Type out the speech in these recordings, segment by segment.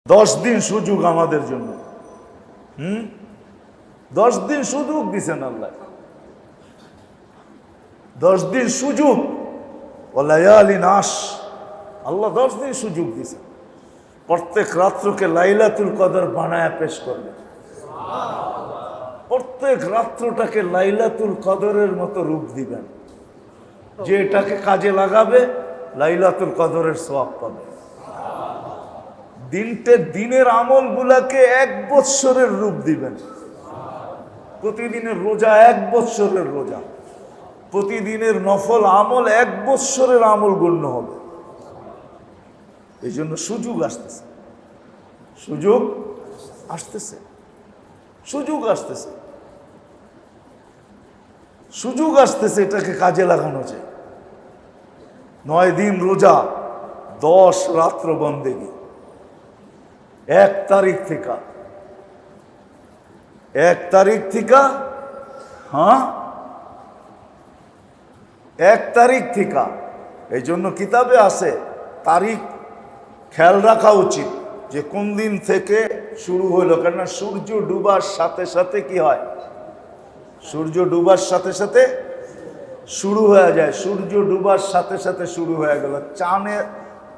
10 দিন সুযোগ আমাদের জন্য। 10 দিন সুযোগ দিছেন আল্লাহ, 10 দিন সুযোগ। ওয়ালায়ালিন আশ, আল্লাহ 10 দিন সুযোগ দিছেন। প্রত্যেক রাত্রকে লাইলাতুল কদর বানায়া পেশ করবেন। প্রত্যেক রাত্রটাকে লাইলাতুল কদরের মতো রূপ দিবেন, যে এটাকে কাজে লাগাবে লাইলাতুল কদরের সওয়াব পাবে। দিনের আমলগুলাকে 1 বৎসরের রূপ দিবেন। প্রতিদিনের রোজা 1 বৎসরের রোজা, প্রতিদিনের নফল আমল 1 বৎসরের আমল গণ্য হবে। এই জন্য সুযোগ আসতেছে, সুযোগ আসতেছে, সুযোগ আসতেছে, সুযোগ আসতেছে, এটাকে কাজে লাগানো যায়। 9 দিন রোজা, 10 রাত্র বন্দেগী। 1 তারিখ থেকে 1 তারিখ থেকে এই জন্য কিতাবে আছে তারিখ খেয়াল রাখা উচিত যে কোন দিন থেকে শুরু হলো। কেননা সূর্য ডুবার সাথে সাথে কি হয়? সূর্য ডুবার সাথে সাথে শুরু হয়ে যায়। সূর্য ডুবার সাথে সাথে শুরু হয়ে গেল।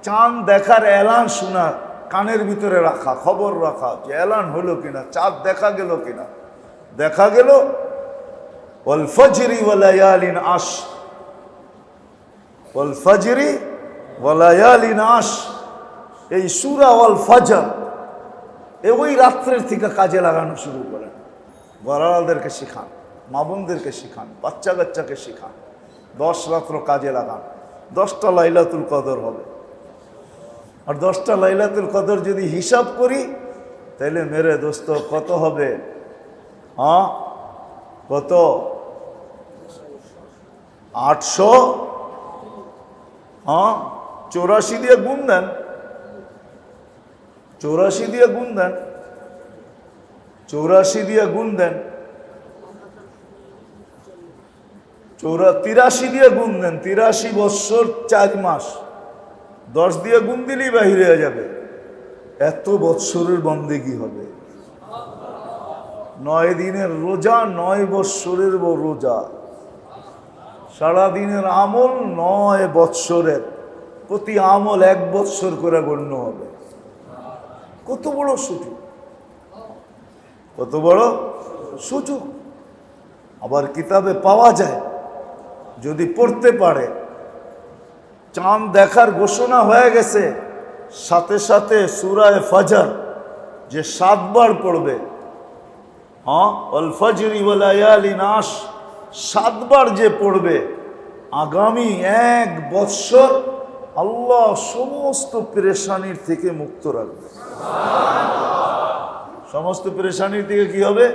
চাঁদ দেখার এলান শোনা, কানের ভিতরে রাখা, খবর রাখা যে এলান হলো কিনা, চাঁদ দেখা গেল কিনা। দেখা গেল ওয়াল ফজরি ওয়া লায়ালিন আশ, ওয়াল ফজরি ওয়া লায়ালিন আশ। এই সূরা ওয়াল ফজর ওই রাত্রের থেকে কাজে লাগানো শুরু করেন। বড়দেরকে শিখান, মা বোনদেরকে শিখান, বাচ্চা কাচ্চাকে শিখান। 10 রাত্র কাজে লাগান। 10টা লাইলাতুল কদর হবে। আর 10টা লাইলাতুল কদর যদি হিসাব করি তাহলে মেরে দোস্ত কত হবে? কত? 884 দিয়ে গুণ দেন, 84 দিয়ে গুণ দেন, 84 দিয়ে গুণ দেন, 83 দিয়ে গুণ দেন। 83 বৎসর 4 মাস, 10 দিয়ে গুণ দিলেই বাহির হয়ে যাবে। এত বৎসরের বন্দেগী হবে। 9 দিনের রোজা, 9 বৎসরের রোজা। সারাদিনের আমল 9 বৎসরের, প্রতি আমল 1 বৎসর করে গণ্য হবে। কত বড় সুযোগ, কত বড় সুযোগ। আবার কিতাবে পাওয়া যায়, যদি পড়তে পারে। চাঁদ দেখার ঘোষণা হয়ে গেছে, সাথে সাথে সূরা ফজর যে 7 বার পড়বে, ওয়াল ফজরি ওয়া লায়ালিন আশ, 7 বার যে পড়বে, আগামী 1 বৎসর আল্লাহ সমস্ত পেরেশানির থেকে মুক্ত রাখবে। সমস্ত পেরেশানির থেকে কি হবে?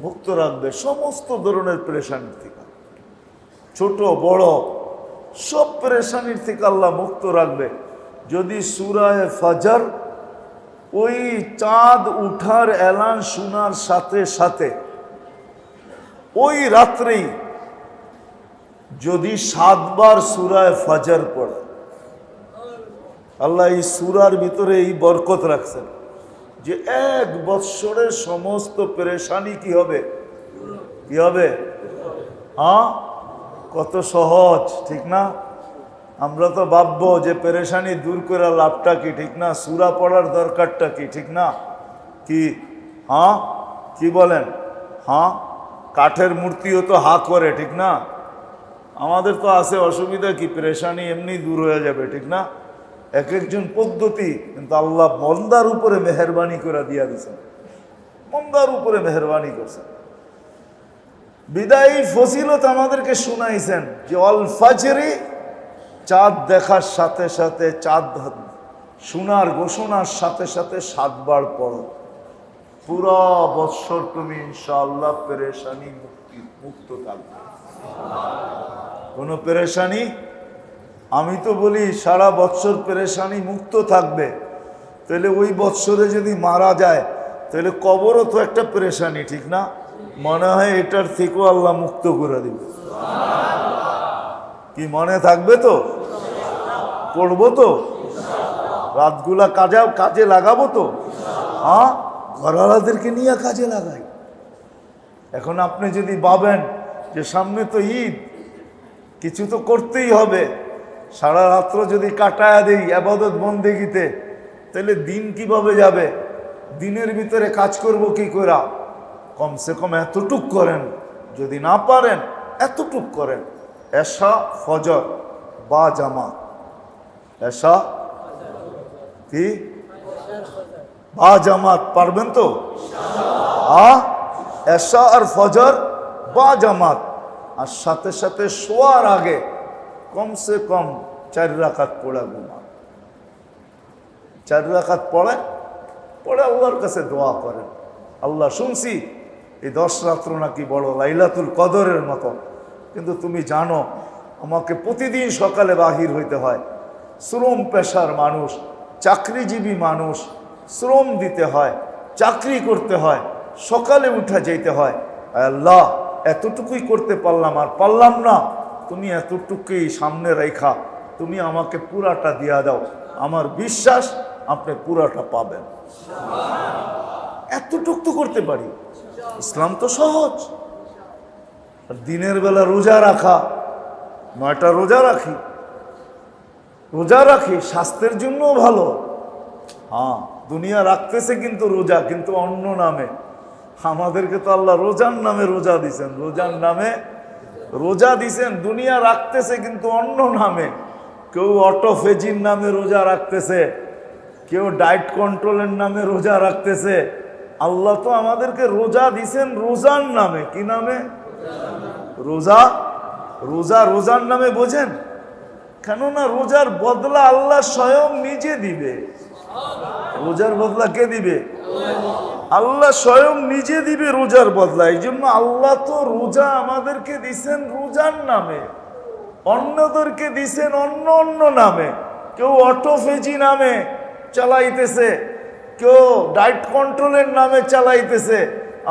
মুক্ত রাখবে। সমস্ত ধরনের পেরেশানির থেকে, ছোট বড় সব পেরেশানির থেকে আল্লাহ মুক্ত রাখবে। যদি সূরা ফজর ওই চাঁদ উঠার এলান শোনার সাথে সাথে ওই রাত্রেই যদি 7 বার সূরা ফজর পড়ে, আল্লাহ এই সূরার ভিতরে এই বরকত রাখছেন যে 1 বৎসরের সমস্ত পেরেশানি কি হবে? কি হবে? কত সহজ, ঠিক না? আমরা তো ভাববো যে পেরেশানি দূর করে লাভটা কি, ঠিক না? সূরা পড়ার দরকারটা কি, ঠিক না? কি কি বলেন? কাঠের মূর্তিও তো করে, ঠিক না? আমাদের তো আছে অসুবিধা কি, পেরেশানি এমনি দূর হয়ে যাবে, ঠিক না? এক একজন পদ্ধতি, কিন্তু আল্লাহ মন্দার উপরে মেহেরবানি করে দিয়া দিয়েছেন। মন্দার উপরে মেহেরবানি করছেন। বিদায়ী ফজিলত আমাদেরকে শুনাইছেন যে ওয়াল ফজরি, চাঁদ দেখার সাথে সাথে, চাঁদ শোনার ঘোষণার সাথে সাথে 7 বার পড়ো। পুরা বৎসর তুমি ইনশাআল্লাহ পেরেশানি মুক্ত থাকবে। কোনো পেরেশানি, আমি তো বলি সারা বৎসর পেরেশানি মুক্ত থাকবে। তাহলে ওই বৎসরে যদি মারা যায় তাহলে কবরও তো একটা পেরেশানি, ঠিক না? মনে হয় এটার থেকেও আল্লাহ মুক্ত করে দিবে। কি মনে থাকবে তো? পড়বো তো? রাতগুলা কাজে লাগাবো তো, হ্যাঁ, ঘরওয়ালাদেরকে নিয়ে কাজে লাগাই। এখন আপনি যদি ভাবেন যে সামনে তো ঈদ, কিছু তো করতেই হবে, সারা রাত্র যদি কাটায়া দিই ইবাদত বন্দেগিতে, তাহলে দিন কিভাবে যাবে? দিনের ভিতরে কাজ করব কি করে? কমসে কম এতটুক করেন, যদি না পারেন এতটুক করেন, এশা ফজর বা জামাত। এশা কি বা জামাত পারবেন তো? এশা আর ফজর বা জামাত, আর সাথে সাথে শোয়ার আগে কমসে কম 4 রাকাত পড়া ঘুমান। 4 রাকাত পড়ে আল্লাহর কাছে দোয়া করেন, আল্লাহ শুনছি এই 10 রাত্র নাকি বড় লাইলাতুল কদরের মতো, কিন্তু তুমি জানো আমাকে প্রতিদিন সকালে বাহির হইতে হয়, শ্রম পেশার মানুষ, চাকরিজীবী মানুষ, শ্রম দিতে হয়, চাকরি করতে হয়, সকালে উঠা যেতে হয়। আল্লাহ এতটুকুই করতে পারলাম, আর পারলাম না, তুমি এতটুকুই সামনে রেখা তুমি আমাকে পুরাটা দিয়া দাও, আমার বিশ্বাস আপনি পুরাটা পাবেন। এতটুক তো করতে পারি, ইসলাম তো সহজ। আর দিনের বেলা রোজা রাখা, 9টা রোজা রাখি স্বাস্থ্যের জন্যও ভালো। হ্যাঁ, দুনিয়া রাখতেছে কিন্তু রোজা, কিন্তু অন্য নামে। আমাদেরকে তো আল্লাহ রোজার নামে রোজা দিছেন, রোজার নামে রোজা দিছেন, দুনিয়া রাখতেছে কিন্তু অন্য নামে। কেউ অটোফেজির নামে রোজা রাখতেছে, কেউ ডায়েট কন্ট্রোলের নামে রোজা রাখতেছে। আল্লাহ তো আমাদেরকে রোজা দিছেন রোজার নামে। কি নামে? রোজার নামে। বোঝেন? কেননা রোজার বদলা আল্লাহ স্বয়ং নিজে দিবে। রোজার বদলা কে দিবে? আল্লাহ স্বয়ং নিজে দিবে রোজার বদলা। এই জন্য আল্লাহ তো রোজা আমাদেরকে দিছেন রোজার নামে, অন্যদেরকে দিছেন অন্য নামে। কেউ অটোফেজি নামে চালাইতেছে, কেউ ডায়েট কন্ট্রোলের নামে চালাইতেছে।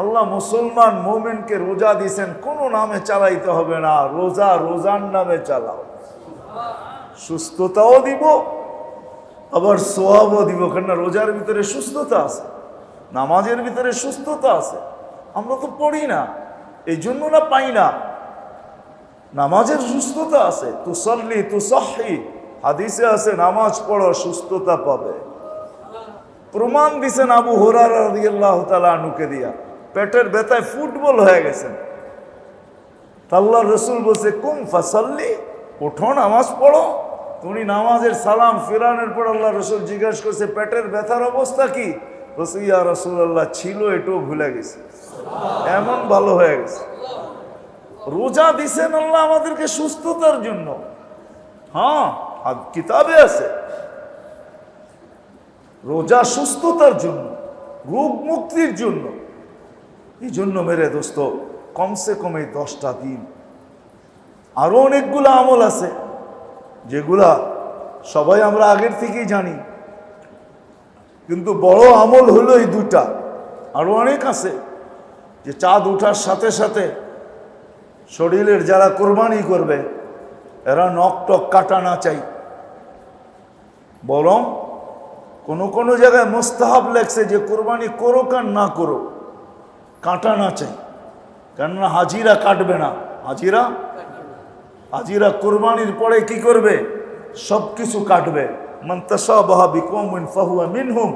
আল্লাহ মুসলমান মোমেনকে রোজা দিছেন কোনো নামে চালাইতে হবে না, রোজার নামে চালাও। সুস্থতাও দিব, আবার সোয়াবও দিব, কেননা রোজার ভিতরে সুস্থতা আছে, নামাজের ভিতরে সুস্থতা আছে। আমরা তো পড়ি না, এই জন্য না পাই না। নামাজের সুস্থতা আছে, তুসাল্লি তুসাহি, হাদিসে আছে নামাজ পড়ো সুস্থতা পাবে। প্রমাণ দিছেন আবু হুরায়রা রাদিয়াল্লাহু তাআলা আনহুকে দিয়া, পেটের ব্যথায় ফুটবল হয়ে গেছেন। আল্লাহর রাসূল বলছে কুম ফাসাল্লি, ওঠো নামাজ পড়ো। তুমি নামাজের সালাম ফিরানোর পর আল্লাহ রাসূল জিজ্ঞাসা করছে পেটের ব্যথার অবস্থা কি? বলছে ইয়া রাসূলুল্লাহ ছিল, এটাও ভুলে গেছে, এমন ভালো হয়ে গেছে। রোজা দিছেন আল্লাহ আমাদেরকে সুস্থতার জন্য। হ্যাঁ, আর কিতাবে আছে রোজা সুস্থতার জন্য, রোগ মুক্তির জন্য। এই জন্য মেরে দোস্ত, কমসে কম এই 10টা দিন। আরো অনেকগুলো আমল আছে যেগুলা সবাই আমরা আগের থেকেই জানি, কিন্তু বড় আমল হলো এই 2টা। আরো অনেক আছে, যে চাঁদ ওঠার সাথে সাথে শরীরের যারা কোরবানি করবে এরা নখ টক কাটা না চাই, বরং কোনো জায়গায় মুস্তাহাব লেখছে যে কোরবানি করো আর না করো, কাটা না চাই। কেননা হাজিরা কাটবে না, হাজিরা কোরবানির পরে কি করবে? সব কিছু কাটবে। মান তাশাবাহা বিকওমিন ফাহুয়া মিনহুম।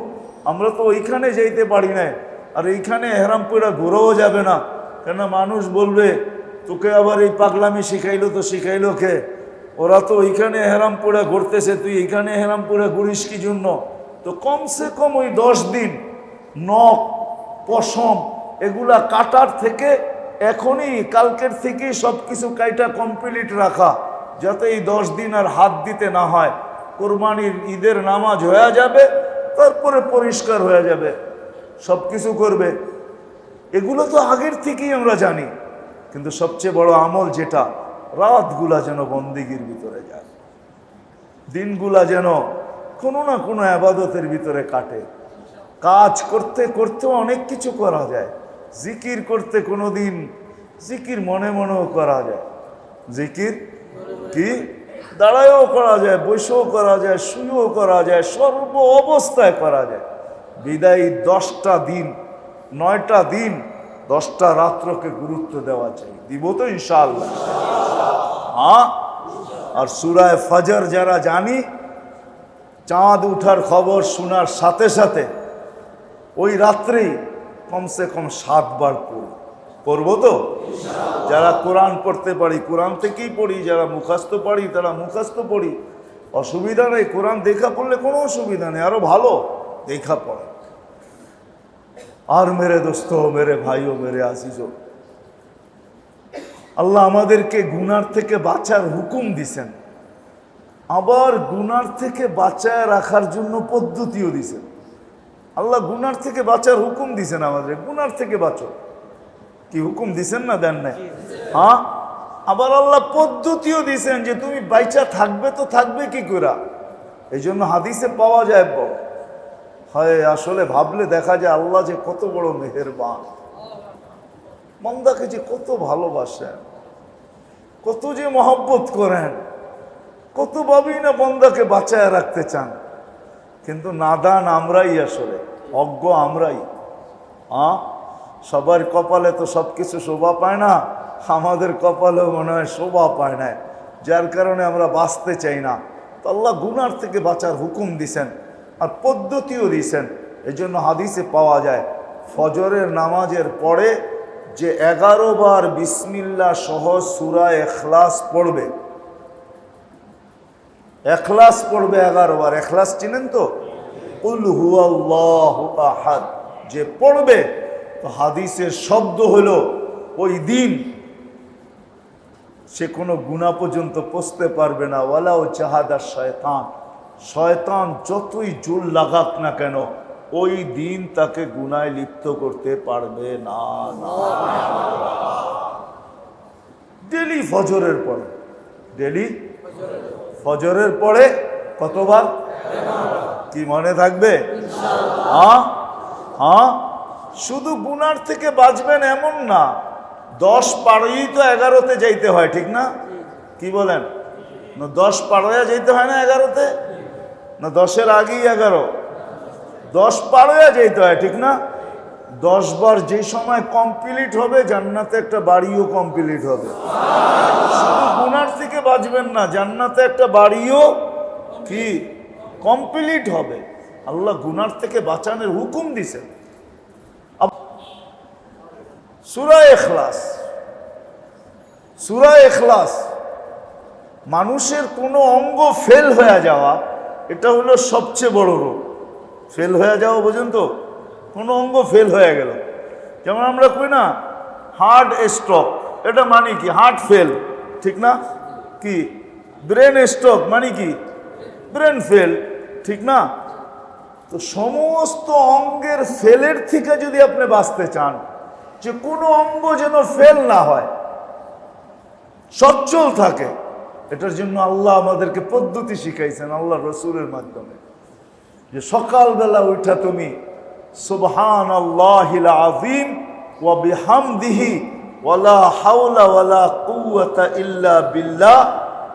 আমরা তো ওইখানে যাইতে পারি না, আর এইখানে এহরাম পরে ঘুরেও যাবে না, কেন মানুষ বলবে তোকে আবার এই পাগলামি শিখাইলো, তো শিখাইলো কে? ওরা তো ওইখানে এহরাম পরে ঘুরতেছে, তুই এইখানে এহরাম পরে ঘুরিস কি জন্য? তো কমসে কম ওই 10 দিন নখ পশম এগুলা কাটার থেকে এখনই কালকের থেকেই সব কিছু কাইটা কমপ্লিট রাখা, যাতে এই 10 দিন আর হাত দিতে না হয়। কোরবানির ঈদের নামাজ হয়ে যাবে, তারপরে পরিষ্কার হয়ে যাবে, সব কিছু করবে। এগুলো তো আগের থেকেই আমরা জানি, কিন্তু সবচেয়ে বড় আমল যেটা, রাতগুলা যেন বন্দেগীর ভিতরে যায়, দিনগুলা যেন কোনো না কোনো আবাদতের ভিতরে কাটে। কাজ করতে করতেও অনেক কিছু করা যায়, জিকির করতে কোনো দিন জিকির মনে মনেও করা যায়। জিকির কি দাঁড়ায়ও করা যায়, বসেও করা যায়, শুয়েও করা যায়, সর্ব অবস্থায় করা যায়। বিদায়ী 10টা দিন, 9টা দিন, 10টা রাত্রকে গুরুত্ব দেওয়া চাই। দিব তো ইনশাআল্লাহ? হ্যাঁ। আর সূরা ফজর যারা জানি, চাঁদ উঠার খবর শোনার সাথে সাথে ওই রাত্রেই কমসে কম 7 বার পড়বো তো। যারা কোরআন পড়তে পারি কোরআন থেকেই পড়ি, যারা মুখস্থ পারি তারা মুখস্থ পড়ি, অসুবিধা নেই। কোরআন দেখা পড়লে কোনো অসুবিধা নেই, আরো ভালো দেখা পড়ে। আর মেরে দোস্ত, মেরে ভাইও, মেরে আজিজও, আল্লাহ আমাদেরকে গুনার থেকে বাঁচার হুকুম দিছেন, আবার গুনার থেকে বাঁচায় রাখার জন্য পদ্ধতিও দিছেন। আল্লাহ গুনার থেকে বাঁচার হুকুম দিছেন, আমাদের গুনার থেকে বাঁচো, কি হুকুম দিছেন না? দেন নাই? হ্যাঁ। আবার আল্লাহ পদ্ধতিও দিছেন যে তুমি বাইচা থাকবে তো থাকবে কি করে। এই জন্য হাদিসে পাওয়া যায়, হয় আসলে ভাবলে দেখা যায় আল্লাহ যে কত বড় মেহেরবান, বান্দাকে যে কত ভালোবাসেন, কত যে মহব্বত করেন, কত ভাবেই না বান্দাকে বাঁচায় রাখতে চান। কিন্তু নাদান আমরাই, আসলে অজ্ঞ আমরাই। সবার কপালে তো সব কিছু শোভা পায় না, আমাদের কপালেও মনে হয় শোভা পায় না, যার কারণে আমরা বাঁচতে চাই না। তো আল্লাহ গুনার থেকে বাঁচার হুকুম দিছেন আর পদ্ধতিও দিছেন। এই জন্য হাদিসে পাওয়া যায় ফজরের নামাজের পরে যে 11 বার বিসমিল্লাহ সহ সূরা ইখলাস পড়বে, ইখলাস পড়বে 11 বার। ইখলাস চিনেন তো? কুল হুয়াল্লাহু আহাদ যে পড়বে, তো হাদিসের শব্দ হলো ওই দিন সে কোনো গুনাহ পর্যন্ত পৌঁছতে পারবে না। ওয়ালাউ জাহাদা শয়তান, শয়তান যতই জোর লাগাক না কেন, ওই দিন তাকে গুনায় লিপ্ত করতে পারবে না। ডেলি ফজরের পরে, ডেলি ফজরের পরে কতবার? কি মনে থাকবে? হ্যাঁ হ্যাঁ। শুধু গুনার থেকে বাঁচবেন এমন না, 10 পারেই তো 11তে যাইতে হয়, ঠিক না? কি বলেন? না 10 পার হয়ে যাইতে হয় না 11তে? না 10-এর আগেই 11? 10 পার হয়ে যাইতে হয়, ঠিক না? 10 বার যে সময় কমপ্লিট হবে, জান্নাতে একটা বাড়িও কমপ্লিট হবে। শুধু গুনার থেকে বাঁচবেন না, জান্নাতে একটা বাড়িও কি কমপ্লিট হবে। আল্লাহ গুনার থেকে বাঁচানোর হুকুম দিছেন। সূরা ইখলাস, সূরা ইখলাস, মানুষের কোনো অঙ্গ ফেল হয়ে যাওয়া, এটা হলো সবচেয়ে বড় রোগ। ফেল হয়ে যাওয়া, বুঝুন তো? কোনো অঙ্গ ফেল হয়ে গেল, যেমন আমরা কই না হার্ট স্ট্রোক, এটা মানে কি? হার্ট ফেল, ঠিক না? কি ব্রেন স্ট্রোক মানে কি? ব্রেন ফেল, ঠিক না? তো সমস্ত অঙ্গের ফেলের থেকে যদি আপনি বাঁচতে চান, যে কোনো অঙ্গ যেন ফেল না হয়, সচ্ছল থাকে, এটার জন্য আল্লাহ আমাদেরকে পদ্ধতি শিখাইছেন আল্লাহ রসুলের মাধ্যমে। যে সকালবেলা উঠা তুমি সুবহানাল্লাহিল আযীম ওয়া বিহামদিহি ওয়ালা হাওলা ওয়ালা কুওয়াতা ইল্লা বিল্লাহ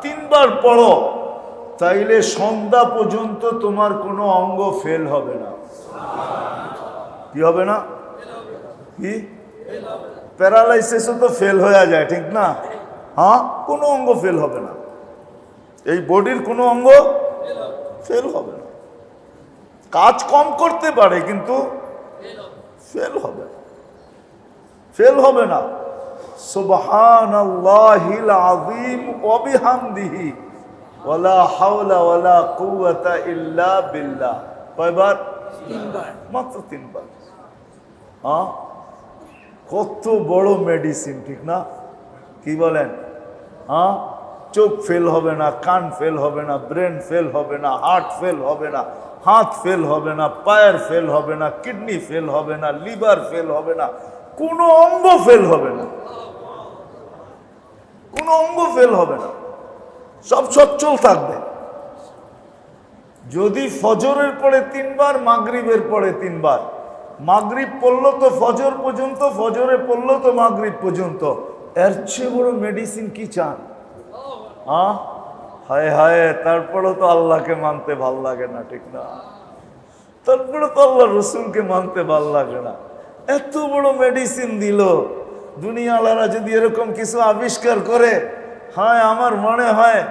3 বার পড়ো, তাইলে সন্ধ্যা পর্যন্ত তোমার কোনো অঙ্গ ফেল হবে না। কি হবে না? কি? প্যারালাইসিসও তো ফেল হয়ে যায়, ঠিক না? হ্যাঁ, কোনো অঙ্গ ফেল হবে না, এই বডির কোনো অঙ্গ ফেল হবে না। কাজ কম করতে পারে কিন্তু ফেল হবে না, ফেল হবে না। সুবহানাল্লাহিল আযীম ওয়া বিহামদিহি ওয়ালা হাওলা ওয়ালা কুওয়াতা ইল্লা বিল্লাহ। কয়বার? 3 বার, মাত্র 3 বার। হ্যাঁ, কত বড় মেডিসিন, ঠিক না? কি বলেন? হ্যাঁ, চোখ ফেল হবে না, কান ফেল হবে না, ব্রেন ফেল হবে না, হার্ট ফেল হবে না, হাত ফেল হবে না, পায়ের ফেল হবে না, কিডনি ফেল হবে না, লিভার ফেল হবে না, কোনো অঙ্গ ফেল হবে না, কোনো অঙ্গ ফেল হবে না, সব সচ্ছল থাকবে। যদি ফজরের পরে 3 বার, মাগরিবের পরে 3 বার, মাগরিব পড়লো তো ফজর পর্যন্ত, ফজরে পড়লো তো মাগরিব পর্যন্ত, এর চেয়ে বড় মেডিসিন কি চান? হায় হায়, তারপরেও তো আল্লাহকে মানতে ভাল লাগে না, ঠিক না? তারপরে তো আল্লাহ রসুলকে মানতে ভাল লাগে না। এত বড় মেডিসিন দিল, দুনিয়াওয়ালারা যদি এরকম কিছু আবিষ্কার করে, হ্যাঁ আমার মনে হয়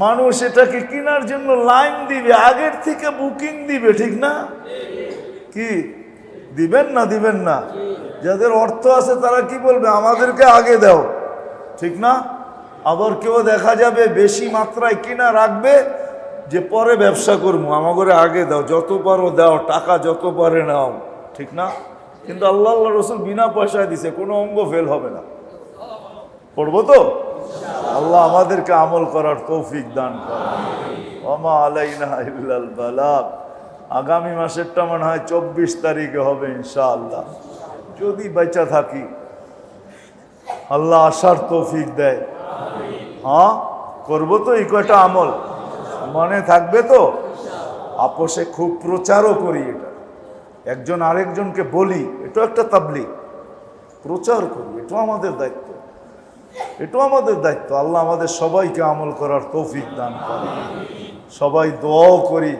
মানুষ এটাকে কেনার জন্য লাইন দিবে, আগের থেকে বুকিং দিবে, ঠিক না? কি দিবেন না? দিবেন না? যাদের অর্থ আছে তারা কি বলবে, আমাদেরকে আগে দাও, ঠিক না? আবার কেউ দেখা যাবে বেশি মাত্রায় কিনা রাখবে, যে পরে ব্যবসা করবো, আমাকে আগে দাও, যত পারো দাও, টাকা যত পারে নাও, ঠিক না? কিন্তু আল্লাহ রসুল বিনা পয়সায় দিছে, কোনো অঙ্গ ফেল হবে না। পড়বো তো? আল্লাহ আমাদেরকে আমল করার তৌফিক দান করে। ওমা আলাইনা ইল্লাল বালাগ। আগামী মাসেরটা মনে হয় 24 তারিখে হবে ইনশাআল্লাহ, যদি বেঁচে থাকি, আল্লাহ আসার তৌফিক দেয়। হ্যাঁ, করবো তো এই কয়টা আমল, মনে থাকবে তো? আপোষে খুব প্রচারও করি, এটা একজন আরেকজনকে বলি, এটা একটা তাবলীগ, প্রচার করি, এটাও আমাদের দায়িত্ব, এটাও আমাদের দায়িত্ব। আল্লাহ আমাদের সবাইকে আমল করার তৌফিক দান করে। সবাই দোয়াও করি।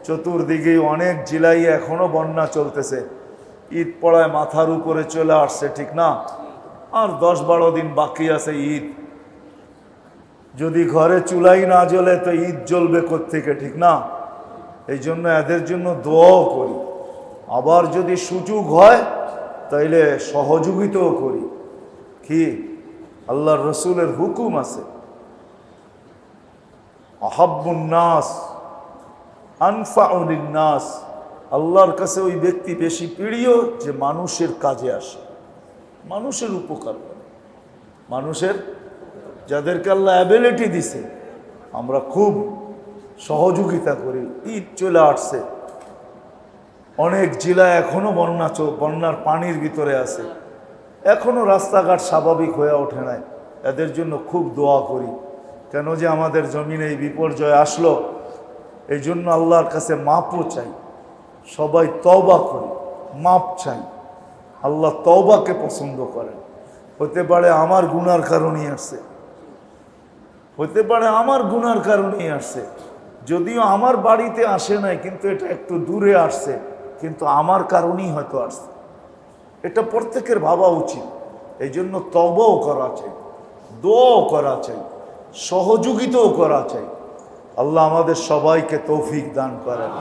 চতুর্দিকেই অনেক জেলায় এখনো বন্যা চলতেছে, ঈদ পড়ায় মাথার উপরে চলে আসছে, ঠিক না? আর 10-12 দিন বাকি আছে ঈদ। যদি ঘরে চুলাই না জ্বলে তো ঈদ জ্বলবে কোত্থেকে, ঠিক না? এই জন্য এদের জন্য দোয়াও করি। আবার যদি সুযোগ হয় তাইলে সহযোগিতাও করি। কি আল্লাহর রসুলের হুকুম আছে, আহাব্বুন নাস আনফাউ লিন-নাস। আল্লাহর কাছে ওই ব্যক্তি বেশি প্রিয় যে মানুষের কাজে আসে, মানুষের উপকার করে, মানুষের, যাদেরকে আল্লাহ অ্যাবিলিটি দিছে, আমরা খুব সহযোগিতা করি। ঈদ চলে আসছে, অনেক জেলায় এখনো বন্যার পানির ভিতরে আছে, এখনো রাস্তাঘাট স্বাভাবিক হয়ে ওঠে নাই। এদের জন্য খুব দোয়া করি। কেন যে আমাদের জমিনে এই বিপর্যয় আসলো, এই জন্য আল্লাহর কাছে মাপও চাই, সবাই তওবা করি, মাপ চাই। আল্লাহ তওবাকে পছন্দ করেন। হতে পারে আমার গুনার কারণেই আসছে, হতে পারে আমার গুনার কারণেই আসছে, যদিও আমার বাড়িতে আসে নাই, কিন্তু এটা একটু দূরে আসছে, কিন্তু আমার কারণেই হয়তো আসছে। এটা প্রত্যেকের ভাবা উচিত। এই জন্য তওবাও করা চাই, দোয়াও করা চাই, সহযোগিতাও করা চাই। আল্লাহ আমাদের সবাইকে তৌফিক দান করেন।